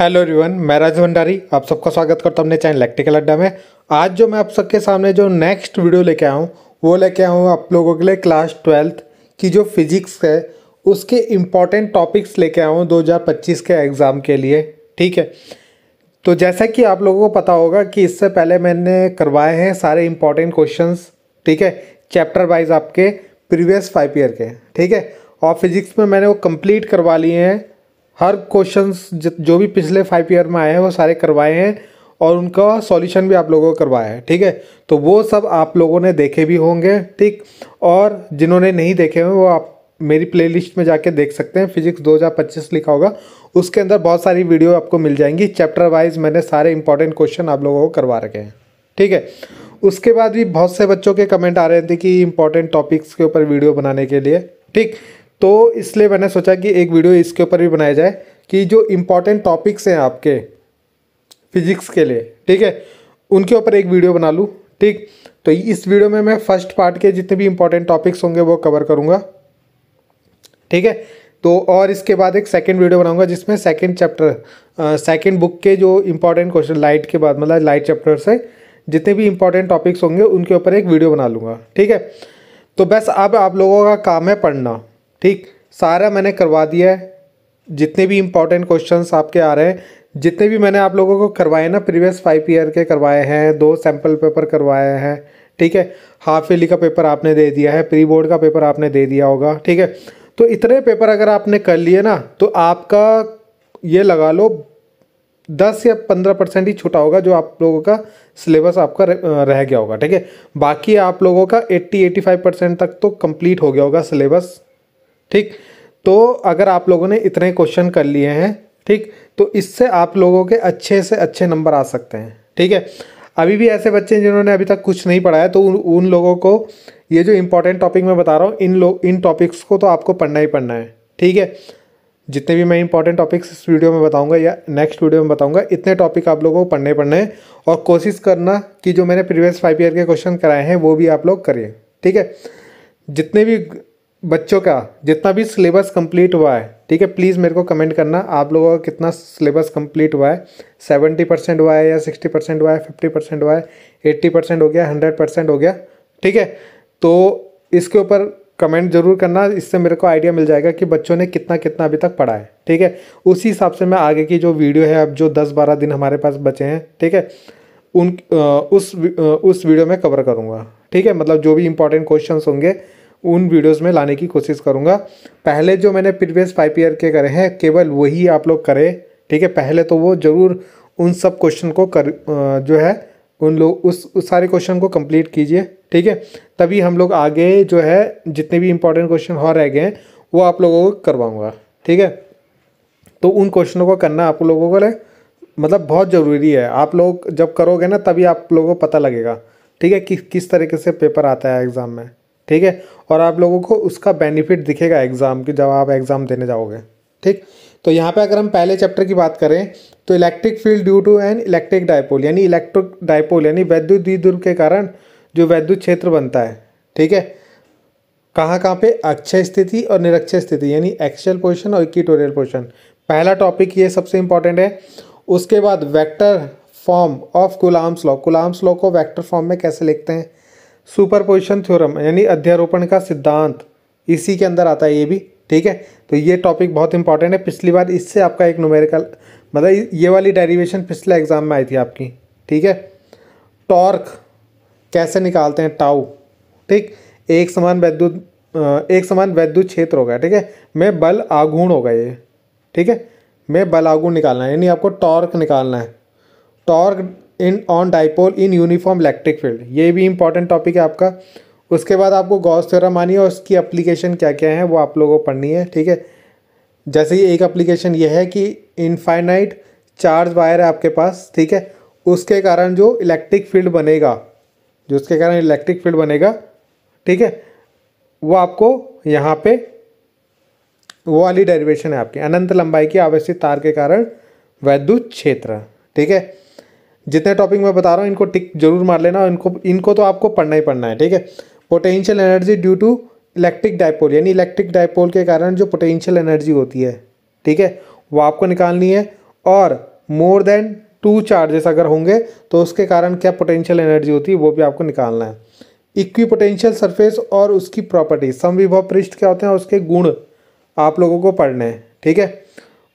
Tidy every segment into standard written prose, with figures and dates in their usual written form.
Hello everyone, मैं राजू भंडारी आप सबका स्वागत करता हूं अपने चैनल इलेक्ट्रिकल अड्डा में। आज जो मैं आप सबके सामने जो नेक्स्ट वीडियो लेके आया हूं वो लेके आया हूं आप लोगों के लिए क्लास 12th की जो फिजिक्स है उसके इम्पॉर्टेंट टॉपिक्स लेके आया हूं 2025 के एग्ज़ाम के लिए। ठीक है, तो जैसा कि आप लोगों को पता होगा कि इससे पहले मैंने करवाए हैं सारे इम्पॉर्टेंट क्वेश्चंस। ठीक है, चैप्टर वाइज आपके प्रीवियस 5 ईयर के। ठीक है, और फिजिक्स में मैंने वो कंप्लीट करवा लिए हैं। हर क्वेश्चंस जो भी पिछले 5 ईयर में आए हैं वो सारे करवाए हैं और उनका सॉल्यूशन भी आप लोगों को करवाया है। ठीक है, तो वो सब आप लोगों ने देखे भी होंगे। ठीक, और जिन्होंने नहीं देखे हैं वो आप मेरी प्लेलिस्ट में जाके देख सकते हैं। फिजिक्स 2025 लिखा होगा, उसके अंदर बहुत सारी वीडियो आपको मिल जाएंगी। चैप्टर वाइज मैंने सारे इंपॉर्टेंट क्वेश्चन आप लोगों को करवा रखे हैं। ठीक है, उसके बाद भी बहुत से बच्चों के कमेंट आ रहे थे कि इंपॉर्टेंट टॉपिक्स के ऊपर वीडियो बनाने के लिए। ठीक, तो इसलिए मैंने सोचा कि एक वीडियो इसके ऊपर भी बनाया जाए कि जो इम्पॉर्टेंट टॉपिक्स हैं आपके फिजिक्स के लिए, ठीक है, उनके ऊपर एक वीडियो बना लूँ। ठीक, तो इस वीडियो में मैं फर्स्ट पार्ट के जितने भी इम्पॉर्टेंट टॉपिक्स होंगे वो कवर करूँगा। ठीक है, तो और इसके बाद एक सेकंड वीडियो बनाऊंगा जिसमें सेकंड चैप्टर सेकंड बुक के जो इम्पॉर्टेंट क्वेश्चन लाइट के बाद मतलब लाइट चैप्टर से जितने भी इम्पॉर्टेंट टॉपिक्स होंगे उनके ऊपर एक वीडियो बना लूँगा। ठीक है, तो बस अब आप लोगों का काम है पढ़ना। ठीक, सारा मैंने करवा दिया है। जितने भी इम्पॉर्टेंट क्वेश्चंस आपके आ रहे हैं, जितने भी मैंने आप लोगों को करवाए ना, प्रीवियस 5 ईयर के करवाए हैं, 2 सैम्पल पेपर करवाए हैं। ठीक है, हाफ ईयरली का पेपर आपने दे दिया है, प्री बोर्ड का पेपर आपने दे दिया होगा। ठीक है, तो इतने पेपर अगर आपने कर लिए ना तो आपका ये लगा लो 10 या 15% ही छूटा होगा जो आप लोगों का सिलेबस आपका रह गया होगा। ठीक है, बाकी आप लोगों का 80-85% तक तो कंप्लीट हो गया होगा सिलेबस। ठीक, तो अगर आप लोगों ने इतने क्वेश्चन कर लिए हैं, ठीक, तो इससे आप लोगों के अच्छे से अच्छे नंबर आ सकते हैं। ठीक है, अभी भी ऐसे बच्चे हैं जिन्होंने अभी तक कुछ नहीं पढ़ा है तो उन लोगों को ये जो इंपॉर्टेंट टॉपिक मैं बता रहा हूँ इन टॉपिक्स को तो आपको पढ़ना ही पढ़ना है। ठीक है, जितने भी मैं इंपॉर्टेंट टॉपिक्स इस वीडियो में बताऊंगा या नेक्स्ट वीडियो में बताऊंगा, इतने टॉपिक आप लोगों को पढ़ने हैं और कोशिश करना कि जो मैंने प्रीवियस 5 ईयर के क्वेश्चन कराए हैं वो भी आप लोग करिए। ठीक है, जितने भी बच्चों का जितना भी सिलेबस कंप्लीट हुआ है, ठीक है, प्लीज़ मेरे को कमेंट करना आप लोगों का कितना सिलेबस कंप्लीट हुआ है। 70% हुआ है या 60% हुआ है, 50% हुआ है, 80% हो गया, 100% हो गया। ठीक है, तो इसके ऊपर कमेंट जरूर करना, इससे मेरे को आइडिया मिल जाएगा कि बच्चों ने कितना कितना अभी तक पढ़ा है। ठीक है, उसी हिसाब से मैं आगे की जो वीडियो है, अब जो 10-12 दिन हमारे पास बचे हैं, ठीक है, उस वीडियो में कवर करूँगा। ठीक है, मतलब जो भी इंपॉर्टेंट क्वेश्चंस होंगे उन वीडियोस में लाने की कोशिश करूँगा। पहले जो मैंने प्रीवियस 5 ईयर के करे हैं केवल वही आप लोग करें। ठीक है, पहले तो वो ज़रूर उन सब क्वेश्चन को जो है उन लोग उस सारे क्वेश्चन को कंप्लीट कीजिए। ठीक है, तभी हम लोग आगे जो है जितने भी इंपॉर्टेंट क्वेश्चन और रह गए हैं वो आप लोगों को करवाऊँगा। ठीक है, तो उन क्वेश्चनों को करना आप लोगों को मतलब बहुत ज़रूरी है। आप लोग जब करोगे ना तभी आप लोगों को पता लगेगा। ठीक है, किस तरीके से पेपर आता है एग्ज़ाम में। ठीक है, और आप लोगों को उसका बेनिफिट दिखेगा एग्ज़ाम की जब आप एग्ज़ाम देने जाओगे। ठीक, तो यहाँ पे अगर हम पहले चैप्टर की बात करें तो electric field due to an electric dipole यानी इलेक्ट्रिक डायपोल यानी वैद्युत द्विध्रुव के कारण जो वैद्युत क्षेत्र बनता है। ठीक है, कहाँ पे अक्षय स्थिति और निरक्षय स्थिति यानी एक्सियल पोजिशन और इक्वेटोरियल पोजिशन, पहला टॉपिक ये सबसे इंपॉर्टेंट है। उसके बाद vector form of Coulomb's law, Coulomb's law को वेक्टर फॉर्म में कैसे लिखते हैं, सुपरपोजिशन थ्योरम यानी अध्यारोपण का सिद्धांत इसी के अंदर आता है ये भी। ठीक है, तो ये टॉपिक बहुत इंपॉर्टेंट है। पिछली बार इससे आपका एक न्यूमेरिकल मतलब ये वाली डेरिवेशन पिछले एग्जाम में आई थी आपकी। ठीक है, टॉर्क कैसे निकालते हैं, टाउ। ठीक, एक समान वैद्युत क्षेत्र होगा। ठीक है, में बल आघूर्ण होगा ये। ठीक है, में बल आघूर्ण निकालना है यानी आपको टॉर्क निकालना है। Torque in on dipole in uniform electric field, ये भी इंपॉर्टेंट टॉपिक है आपका। उसके बाद आपको गॉस थ्योरम आनी है और उसकी एप्लीकेशन क्या क्या है वो आप लोगों को पढ़नी है। ठीक है, जैसे कि एक एप्लीकेशन ये है कि इनफाइनाइट चार्ज वायर है आपके पास। ठीक है, उसके कारण जो इलेक्ट्रिक फील्ड बनेगा, ठीक है, वो आपको यहाँ पे वो वाली डेरिवेशन है आपकी, अनंत लंबाई की आवेशित तार के कारण वैद्युत क्षेत्र। ठीक है, जितने टॉपिक मैं बता रहा हूँ इनको टिक जरूर मार लेना, इनको तो आपको पढ़ना ही पढ़ना है। ठीक है, potential energy due to electric dipole यानी इलेक्ट्रिक डायपोल के कारण जो पोटेंशियल एनर्जी होती है, ठीक है, वो आपको निकालनी है। और मोर देन 2 चार्जेस अगर होंगे तो उसके कारण क्या पोटेंशियल एनर्जी होती है वो भी आपको निकालना है। इक्वी पोटेंशियल सरफेस और उसकी प्रॉपर्टी, समविभव पृष्ठ क्या होते हैं उसके गुण आप लोगों को पढ़ने हैं, ठीक है।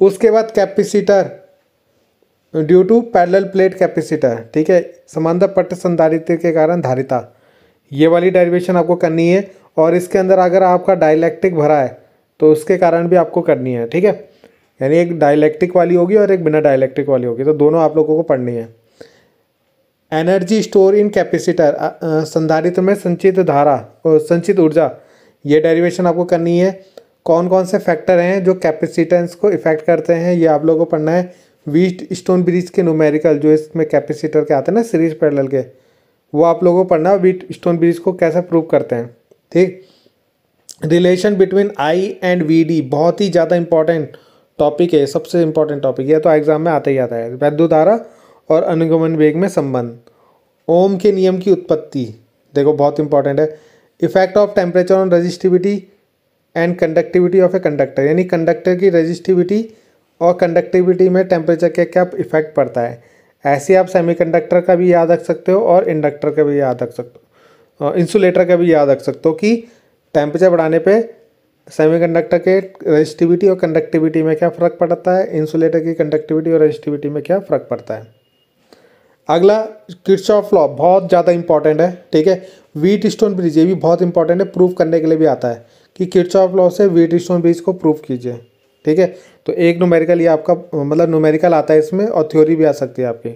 उसके बाद capacitor due to parallel plate capacitor, ठीक है, समांतर पट्ट संधारित्र के कारण धारिता, ये वाली डेरिवेशन आपको करनी है। और इसके अंदर अगर आपका डाइलेक्ट्रिक भरा है तो उसके कारण भी आपको करनी है, ठीक है, यानी एक डाइलेक्ट्रिक वाली होगी और एक बिना डाइलेक्ट्रिक वाली होगी, तो दोनों आप लोगों को पढ़नी है। एनर्जी स्टोर इन कैपेसिटर, संधारित्र में संचित धारा और संचित ऊर्जा, ये डेरिवेशन आपको करनी है। कौन कौन से फैक्टर हैं जो कैपेसिटेंस को इफेक्ट करते हैं ये आप लोगों को पढ़ना है। व्हीट स्टोन ब्रिज के न्यूमेरिकल जो इसमें कैपेसिटर के आते हैं ना सीरीज पैरेलल के, वो आप लोगों को पढ़ना है। व्हीट स्टोन ब्रिज को कैसे प्रूव करते हैं, ठीक। Relation between I and V D, बहुत ही ज़्यादा इंपॉर्टेंट टॉपिक है, सबसे इंपॉर्टेंट टॉपिक है, तो एग्जाम में आता ही आता है। वैद्युत धारा और अनुगमन वेग में संबंध, ओम के नियम की उत्पत्ति, देखो बहुत इंपॉर्टेंट है। Effect of temperature on resistivity and conductivity of a conductor, यानी कंडक्टर की रजिस्टिविटी और कंडक्टिविटी में टेम्परेचर का क्या इफेक्ट पड़ता है। ऐसे आप सेमीकंडक्टर का भी याद रख सकते हो और इंडक्टर का भी याद रख सकते हो, इंसुलेटर का भी याद रख सकते हो कि टेम्परेचर बढ़ाने पे सेमीकंडक्टर के रजिस्टिविटी और कंडक्टिविटी में क्या फ़र्क पड़ता है, इंसुलेटर की कंडक्टिविटी और रजिस्टिविटी में क्या फ़र्क पड़ता है। अगला किर्चॉफ लॉ, बहुत ज़्यादा इंपॉर्टेंट है, ठीक है। व्हीट स्टोन ब्रिज, ये भी बहुत इंपॉर्टेंट है, प्रूफ करने के लिए भी आता है कि किर्चॉफ लॉ से व्हीट स्टोन ब्रिज को प्रूफ कीजिए, ठीक है। तो एक न्यूमेरिकल ये आपका मतलब न्यूमेरिकल आता है इसमें, और थ्योरी भी आ सकती है आपकी।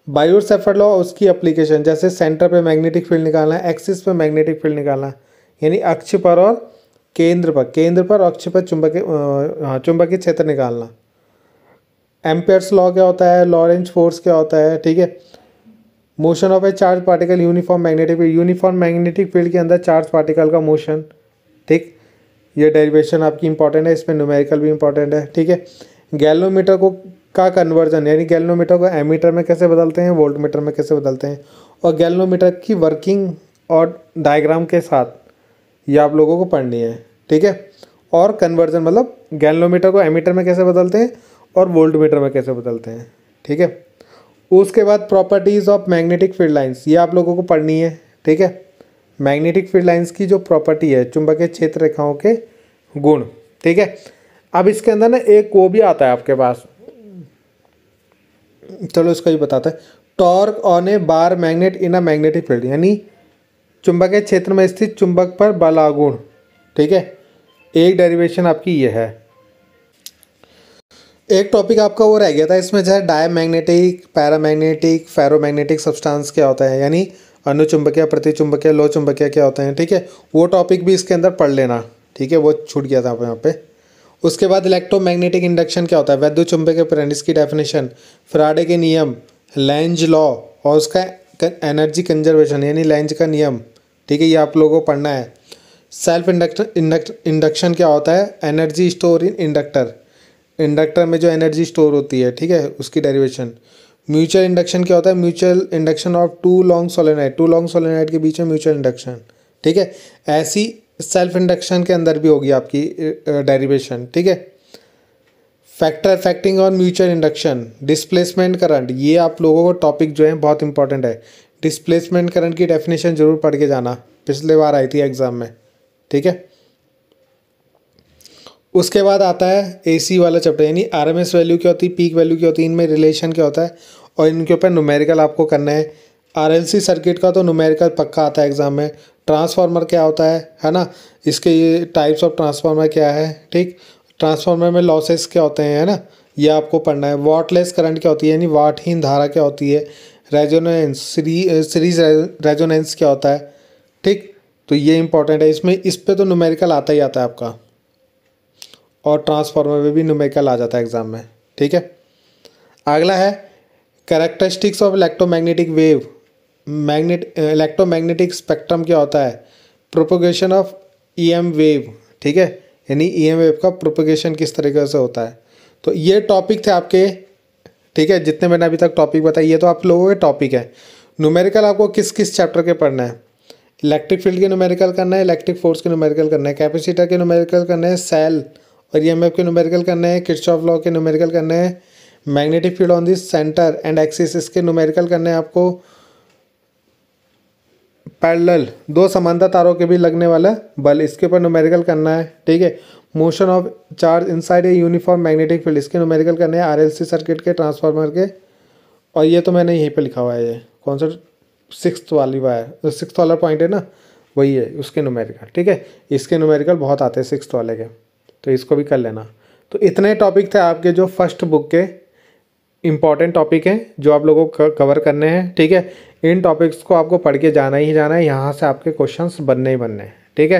बायोट-सैफर्ट लॉ, उसकी एप्लीकेशन, जैसे सेंटर पे मैग्नेटिक फील्ड निकालना है, एक्सिस पे मैग्नेटिक फील्ड निकालना है, यानी अक्ष पर और केंद्र पर अक्ष पर चुंबकीय क्षेत्र निकालना। एम्पेयर्स लॉ क्या होता है, लॉरेंज फोर्स क्या होता है, ठीक है। Motion of A charge particle uniform magnetic field के अंदर चार्ज पार्टिकल का मोशन, ठीक, ये डेरिवेशन आपकी इंपॉर्टेंट है, इसमें न्यूमेरिकल भी इंपॉर्टेंट है, ठीक है। गैल्वेनोमीटर का कन्वर्जन, यानी गैल्वेनोमीटर को एमीटर में कैसे बदलते हैं, वोल्टमीटर में कैसे बदलते हैं, और गैल्वेनोमीटर की वर्किंग और डायग्राम के साथ ये आप लोगों को पढ़नी है, ठीक है। और कन्वर्जन मतलब गैल्वेनोमीटर को एमीटर में कैसे बदलते हैं और वोल्टमीटर में कैसे बदलते हैं, ठीक है। उसके बाद properties of magnetic field lines, ये आप लोगों को पढ़नी है, ठीक है। मैग्नेटिक फील्ड लाइंस की जो प्रॉपर्टी है, चुंबकीय क्षेत्र रेखाओं के गुण, ठीक है। अब इसके अंदर ना एक वो भी आता है आपके पास, चलो इसका ही बताता है। Torque on A bar magnet in a magnetic field, यानी चुंबकीय क्षेत्र में स्थित चुंबक पर बलागुण, ठीक है। एक डेरिवेशन आपकी ये है। एक टॉपिक आपका वो रह गया था इसमें, जैसे डायमैग्नेटिक, पैरामैग्नेटिक, फेरोमैग्नेटिक सब्सटेंस क्या होता है, यानी अनुचुंबकीय, प्रतिचुंबकीय, लो चुंबकीय क्या होते हैं, ठीक है। वो टॉपिक भी इसके अंदर पढ़ लेना, ठीक है, वो छूट गया था यहाँ पे। उसके बाद इलेक्ट्रोमैग्नेटिक इंडक्शन क्या होता है, वैद्युत चुंबकीय प्रेरण, इसकी डेफिनेशन, फैराडे के नियम, लेंज लॉ और उसका एनर्जी कंजर्वेशन यानी लेंज का नियम, ठीक है, ये आप लोगों को पढ़ना है। सेल्फ इंडक्शन क्या होता है, एनर्जी स्टोर इन इंडक्टर में जो एनर्जी स्टोर होती है, ठीक है, उसकी डेरिवेशन। म्यूचुअल इंडक्शन क्या होता है, mutual induction of two long solenoid के बीच में म्यूचुअल इंडक्शन, ठीक है। ऐसी सेल्फ इंडक्शन के अंदर भी होगी आपकी डेरिवेशन, ठीक है। फैक्टर अफेक्टिंग और म्यूचुअल इंडक्शन, डिस्प्लेसमेंट करंट, ये आप लोगों को टॉपिक जो है बहुत इंपॉर्टेंट है। डिस्प्लेसमेंट करंट की डेफिनेशन जरूर पढ़ के जाना, पिछले बार आई थी एग्जाम में, ठीक है। उसके बाद आता है एसी वाला चैप्टर, यानी आरएमएस वैल्यू क्या होती है, पीक वैल्यू क्या होती है, इनमें रिलेशन क्या होता है, और इनके ऊपर न्यूमेरिकल आपको करना है। आरएलसी सर्किट का तो न्यूमेरिकल पक्का आता है एग्जाम में। ट्रांसफार्मर क्या होता है ना, इसके ये टाइप्स ऑफ ट्रांसफार्मर क्या है, ठीक। ट्रांसफार्मर में लॉसेस क्या होते हैं, है ना, ये आपको पढ़ना है। वाटलेस करंट क्या होती है, यानी वाटहीन धारा क्या होती है। रेजोनेंस, सीरीज रेजोनेंस क्या होता है, ठीक। तो ये इंपॉर्टेंट है, इसमें इस पर तो न्यूमेरिकल आता ही आता है आपका, और ट्रांसफार्मर में भी न्यूमेरिकल आ जाता है एग्जाम में, ठीक है। अगला है characteristics of electromagnetic wave, electromagnetic spectrum क्या होता है, प्रोपोगेशन ऑफ ईएम वेव, ठीक है, यानी ईएम वेव का प्रोपोगेशन किस तरीके से होता है। तो ये टॉपिक थे आपके, ठीक है, जितने मैंने अभी तक टॉपिक बताए ये तो आप लोगों के टॉपिक है। न्यूमेरिकल आपको किस किस चैप्टर के पढ़ना है, इलेक्ट्रिक फील्ड के न्यूमेरिकल करना है, इलेक्ट्रिक फोर्स के न्यूमेरिकल करना है, कैपेसिटर के न्यूमेरिकल करना है, सेल और ईएमएफ के न्यूमेरिकल करने हैं, किर्चॉफ लॉ के न्यूमेरिकल करने हैं, magnetic field on this centre and axis, इसके न्यूमेरिकल करने हैं आपको। पैरेलल, दो समांतर तारों के भी लगने वाला बल, इसके ऊपर न्यूमेरिकल करना है, ठीक है। Motion of charge inside a uniform magnetic field, इसके न्यूमेरिकल करने हैं आरएलसी सर्किट के, ट्रांसफार्मर के। और ये तो मैंने यहीं पे लिखा हुआ है, ये कौन सा 6th वाली वायर, 6th वाला पॉइंट है ना, वही है उसके न्यूमेरिकल, ठीक है। इसके न्यूमेरिकल बहुत आते हैं 6th वाले के, तो इसको भी कर लेना। तो इतने टॉपिक थे आपके जो फर्स्ट बुक के इम्पॉर्टेंट टॉपिक हैं जो आप लोगों को कवर करने हैं, ठीक है। इन टॉपिक्स को आपको पढ़ के जाना ही जाना है, यहाँ से आपके क्वेश्चंस बनने ही बनने हैं, ठीक है।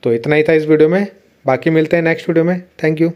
तो इतना ही था इस वीडियो में, बाकी मिलते हैं नेक्स्ट वीडियो में। Thank you.